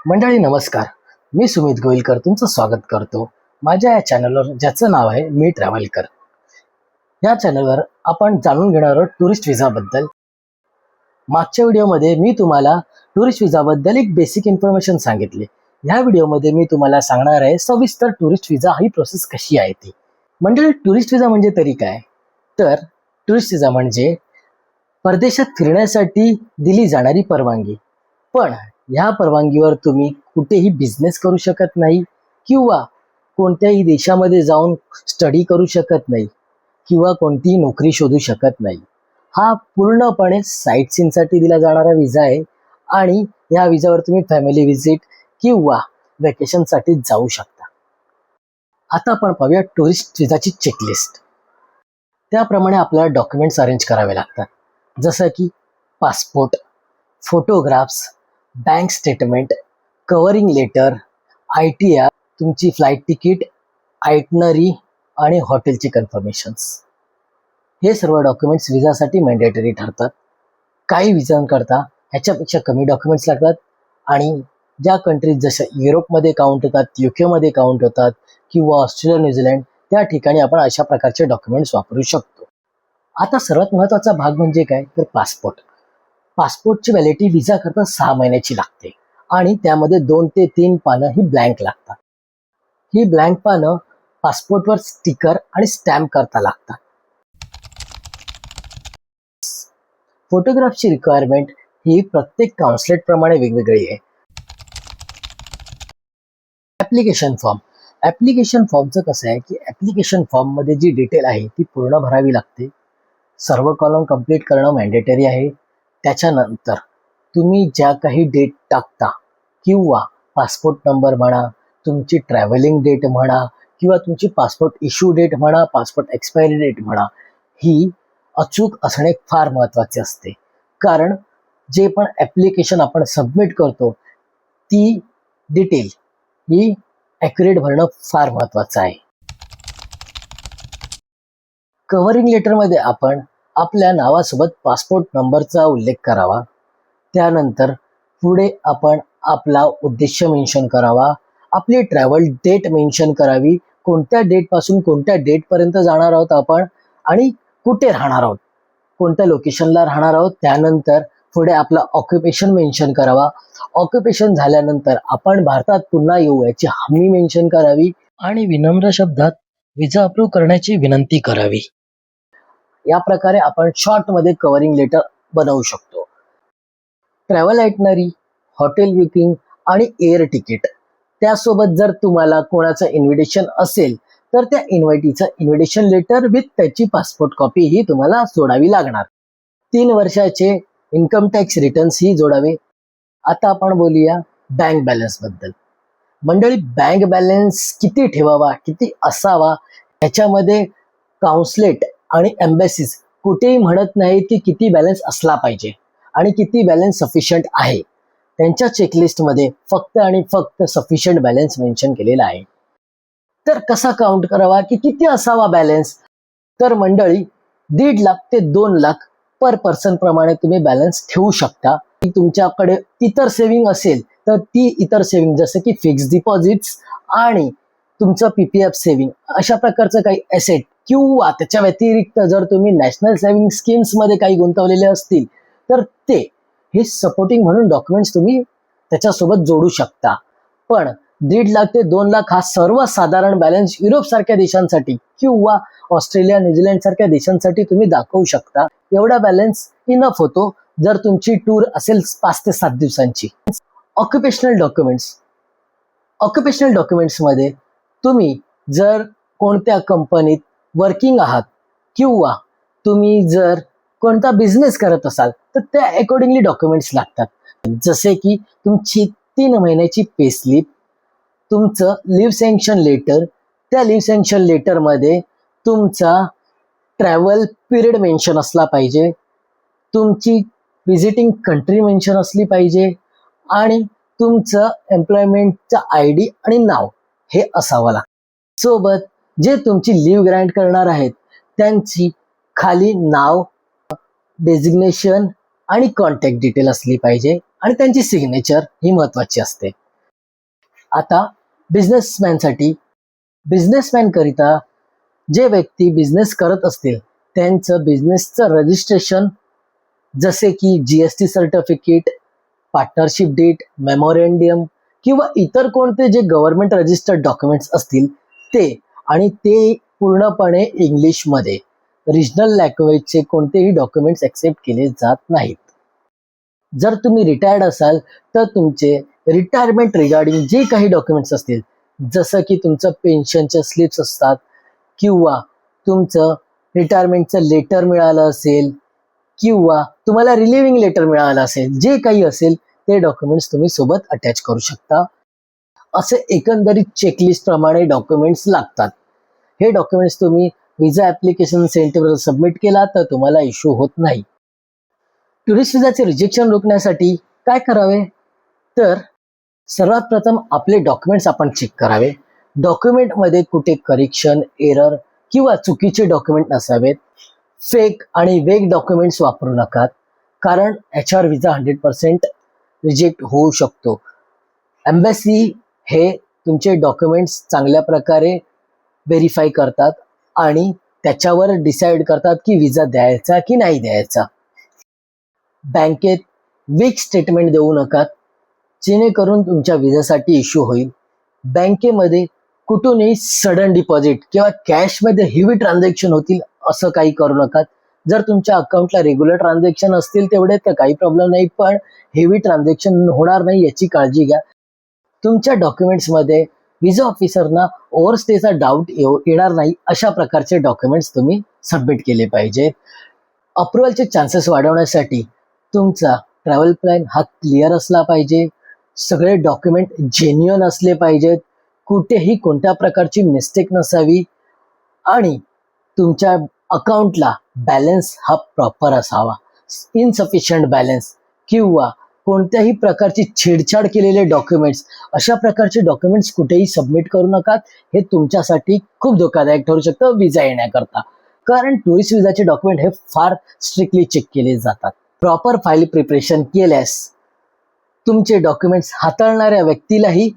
मंडळी नमस्कार. मी सुमित गोयलकर तुमचं स्वागत करतो माझ्या या चॅनलवर, ज्याचं नाव आहे मी ट्रॅव्हलकर. या चॅनलवर आपण जाणून घेणार आहोत टुरिस्ट विजाबद्दल. मागच्या व्हिडिओमध्ये मी तुम्हाला टुरिस्ट विजाबद्दल एक बेसिक इन्फॉर्मेशन सांगितली. ह्या व्हिडिओमध्ये मी तुम्हाला सांगणार आहे सविस्तर टुरिस्ट विजा ही प्रोसेस कशी आहे ती. मंडळी, टुरिस्ट विजा म्हणजे तरी काय? तर टुरिस्ट विजा म्हणजे परदेशात फिरण्यासाठी दिली जाणारी परवानगी. पण ह्या परवानगीवर तुम्ही कुठेही बिझनेस करू शकत नाही किंवा कोणत्याही देशामध्ये जाऊन स्टडी करू शकत नाही किंवा कोणतीही नोकरी शोधू शकत नाही. हा पूर्णपणे साईट सीनसाठी दिला जाणारा विजा आहे आणि या विजावर तुम्ही फॅमिली व्हिजिट किंवा वेकेशनसाठी जाऊ शकता. आता आपण पाहूया टुरिस्ट विजाची चेकलिस्ट. त्याप्रमाणे आपल्याला डॉक्युमेंट्स अरेंज करावे लागतात, जसं की passport, photographs, bank statement, covering letter, ITR, तुमची फ्लाईट तिकीट, आयटनरी आणि हॉटेलची कन्फर्मेशन्स. हे सर्व डॉक्युमेंट्स विजासाठी मॅन्डेटरी ठरतात. काही विजांकरता ह्याच्यापेक्षा कमी डॉक्युमेंट्स लागतात आणि ज्या कंट्रीज जसं युरोपमध्ये काउंट होतात, UK मध्ये काउंट होतात किंवा ऑस्ट्रेलिया, न्यूझीलंड, त्या ठिकाणी आपण अशा प्रकारचे डॉक्युमेंट्स वापरू शकतो. आता सर्वात महत्त्वाचा भाग म्हणजे काय, तर पासपोर्ट. पासपोर्टची व्हॅलिडिटी विजा करता 6 महिन्याची लागते आणि त्यामध्ये 2 ते 3 पानं ही ब्लँक लागतात. ही ब्लँक पानं पासपोर्टवर स्टिकर आणि स्टॅम्प करता लागतात. फोटोग्राफची रिक्वायरमेंट ही प्रत्येक कॉन्सुलेट प्रमाणे वेगवेगळी आहे. Application form. ॲप्लिकेशन फॉर्मचं कसं आहे की ॲप्लिकेशन फॉर्ममध्ये जी डिटेल आहे ती पूर्ण भरावी लागते. सर्व कॉलम कंप्लीट करणं मॅन्डेटरी आहे. त्याच्यानंतर तुम्ही ज्या काही डेट टाकता किंवा पासपोर्ट नंबर म्हणा, तुमची ट्रॅव्हलिंग डेट म्हणा किंवा तुमची पासपोर्ट इश्यू डेट म्हणा, पासपोर्ट एक्सपायरी डेट म्हणा, ही अचूक असणे फार महत्त्वाचे असते. कारण जे पण ॲप्लिकेशन आपण सबमिट करतो ती डिटेल ही ॲक्युरेट भरणं फार महत्त्वाचं आहे. कव्हरिंग लेटरमध्ये आपण आपल्या नावासोबत पासपोर्ट नंबरचा उल्लेख करावा. त्यानंतर पुढे आपण आपला उद्देश मेन्शन करावा, आपली ट्रॅव्हल डेट मेन्शन करावी, कोणत्या डेटपासून कोणत्या डेटपर्यंत जाणार आहोत आपण आणि कुठे राहणार आहोत, कोणत्या लोकेशनला राहणार आहोत. त्यानंतर पुढे आपला ऑक्युपेशन मेन्शन करावा. ऑक्युपेशन झाल्यानंतर आपण भारतात पुन्हा येऊ याची हमी मेन्शन करावी आणि विनम्र शब्दात विजा अप्रूव्ह करण्याची विनंती करावी. या प्रकारे आपण शॉर्टमध्ये कव्हरिंग लेटर बनवू शकतो. ट्रॅव्हल आयटनरी, हॉटेल बुकिंग आणि एअर तिकीट, त्यासोबत जर तुम्हाला कोणाचं इन्व्हिटेशन असेल तर त्या इन्व्हिटेशन लेटर विथ त्याची पासपोर्ट कॉपी ही तुम्हाला जोडावी लागणार. 3 वर्षाचे इन्कम टॅक्स रिटर्न्स ही जोडावे. आता आपण बोलूया बँक बॅलन्स बद्दल. मंडळी, बँक बॅलन्स किती ठेवावा, किती असावा, याच्यामध्ये काउन्सलेट आणि एम्बॅसीज कुठेही म्हणत नाहीत की किती बॅलन्स असला पाहिजे आणि किती बॅलन्स सफिशियंट आहे. त्यांच्या चेकलिस्टमध्ये फक्त आणि फक्त सफिशियंट बॅलन्स मेन्शन केलेला आहे. तर कसा काउंट करावा की किती असावा बॅलन्स? तर मंडळी, 1.5 लाख ते 2 लाख पर पर्सन प्रमाणे तुम्ही बॅलन्स ठेवू शकता. तुमच्याकडे इतर सेव्हिंग असेल तर ती इतर सेव्हिंग, जसं की फिक्स्ड डिपॉझिट्स आणि तुमचं PPF सेव्हिंग, अशा प्रकारचं काही ॲसेट किंवा त्याच्या व्यतिरिक्त जर तुम्ही नॅशनल सेव्हिंग स्कीम्समध्ये काही गुंतवलेले असतील तर ते हे सपोर्टिंग म्हणून डॉक्युमेंट्स तुम्ही त्याच्यासोबत जोडू शकता. पण 1.5 लाख ते 2 लाख हा सर्वसाधारण बॅलन्स युरोपसारख्या देशांसाठी किंवा ऑस्ट्रेलिया, न्यूझीलंड सारख्या देशांसाठी तुम्ही दाखवू शकता. एवढा बॅलन्स इनफ होतो जर तुमची टूर असेल 5 ते 7 दिवसांची. Occupational documents. ऑक्युपेशनल डॉक्युमेंट्समध्ये तुम्ही जर कोणत्या कंपनीत वर्किंग आहात किंवा तुम्ही जर कोणता बिझनेस करत असाल तर त्या अकॉर्डिंगली डॉक्युमेंट्स लागतात. जसे की तुमची 3 महिन्याची पे स्लिप, तुमचं लिव्ह सँक्शन लेटर, त्या लिव्ह सँक्शन लेटरमध्ये तुमचा ट्रॅव्हल पिरियड मेन्शन असला पाहिजे, तुमची व्हिजिटिंग कंट्री मेन्शन असली पाहिजे आणि तुमचं एम्प्लॉयमेंटचा ID आणि नाव हे असावं लागतं. सोबत जे तुमची लिव्ह ग्रँट करणार आहेत त्यांची खाली नाव, डेजिग्नेशन आणि कॉन्टॅक्ट डिटेल असली पाहिजे आणि त्यांची सिग्नेचर ही महत्वाची असते. आता बिझनेसमॅन करिता जे व्यक्ती बिझनेस करत असतील त्यांचं बिझनेसचं रजिस्ट्रेशन जसे की GST सर्टिफिकेट, पार्टनरशिप डीड, मेमोरेंडियम किंवा इतर कोणते जे गव्हर्नमेंट रजिस्टर्ड डॉक्युमेंट्स असतील ते, आणि ते पूर्णपणे इंग्लिशमध्ये. रिजनल लँग्वेजचे कोणतेही डॉक्युमेंट्स ॲक्सेप्ट केले जात नाहीत. जर तुम्ही रिटायर्ड असाल तर तुमचे रिटायरमेंट रिगार्डिंग जे काही डॉक्युमेंट्स असतील, जसं की तुमचं पेन्शनचे स्लिप्स असतात किंवा तुमचं रिटायरमेंटचं लेटर मिळालं असेल किंवा तुम्हाला रिलिव्हिंग लेटर मिळालं असेल, जे काही असेल ते डॉक्युमेंट्स तुम्ही सोबत अटॅच करू शकता. असे एकंदरीत चेकलिस्ट प्रमाणे डॉक्युमेंट्स लागतात. हे डॉक्युमेंट्स तुम्ही विजा ॲप्लिकेशन सेंटरवर सबमिट केला तर तुम्हाला इश्यू होत नाही. टुरिस्ट विजाचे रिजेक्शन रोखण्यासाठी काय करावे, तर सर्वात प्रथम आपले डॉक्युमेंट्स आपण चेक करावे. डॉक्युमेंटमध्ये कुठे करेक्शन, एरर किंवा चुकीचे डॉक्युमेंट नसावेत. फेक आणि वेग डॉक्युमेंट्स वापरू नका, कारण याच्यावर विजा 100% रिजेक्ट होऊ शकतो. एम्बॅसी हे तुमचे डॉक्युमेंट्स चांगल्या प्रकारे व्हेरीफाय करतात आणि त्याच्यावर डिसाईड करतात की विजा द्यायचा की नाही द्यायचा. बँकेत वीक स्टेटमेंट देऊ नका, जेणेकरून तुमच्या विजासाठी इश्यू होईल. बँकेमध्ये कुठूनही सडन डिपॉझिट किंवा कॅशमध्ये हेवी ट्रान्झॅक्शन होतील असं काही करू नका. जर तुमच्या अकाउंटला रेग्युलर ट्रान्झॅक्शन असतील तेवढे तर काही प्रॉब्लेम नाही, पण हेवी ट्रान्झॅक्शन होणार नाही याची काळजी घ्या. तुमच्या डॉक्युमेंट्समध्ये विजा ऑफिसरना ओव्हरस्टेचा डाऊट येणार नाही अशा प्रकारचे डॉक्युमेंट्स तुम्ही सबमिट केले पाहिजे. अप्रुव्हलचे चान्सेस वाढवण्यासाठी तुमचा ट्रॅव्हल प्लॅन हा क्लिअर असला पाहिजे. सगळे डॉक्युमेंट जेन्युअन असले पाहिजेत, कुठेही कोणत्या प्रकारची मिस्टेक नसावी आणि तुमच्या अकाउंटला बॅलन्स हा प्रॉपर असावा. इनसफिशियंट बॅलन्स किंवा कोणत्याही प्रकारची छेडछाड केलेले डॉक्युमेंट्स, अशा प्रकारचे डॉक्युमेंट्स कुठेही सबमिट करू नका. हे तुमच्यासाठी खूप धोकादायक ठरू शकतं विजा येण्याकरता, कारण टुरिस्ट विजाचे डॉक्युमेंट हे फार स्ट्रिक्टली चेक केले जातात. प्रॉपर फाईल प्रिपरेशन केल्यास तुमचे डॉक्युमेंट्स हाताळणाऱ्या व्यक्तीलाही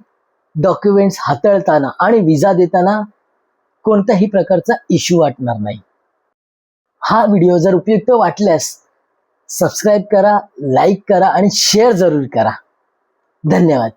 डॉक्युमेंट्स हाताळताना आणि विजा देताना कोणत्याही प्रकारचा इश्यू वाटणार नाही. हा व्हिडिओ जर उपयुक्त वाटल्यास सबस्क्राईब करा, लाईक करा आणि शेअर जरूर करा. धन्यवाद.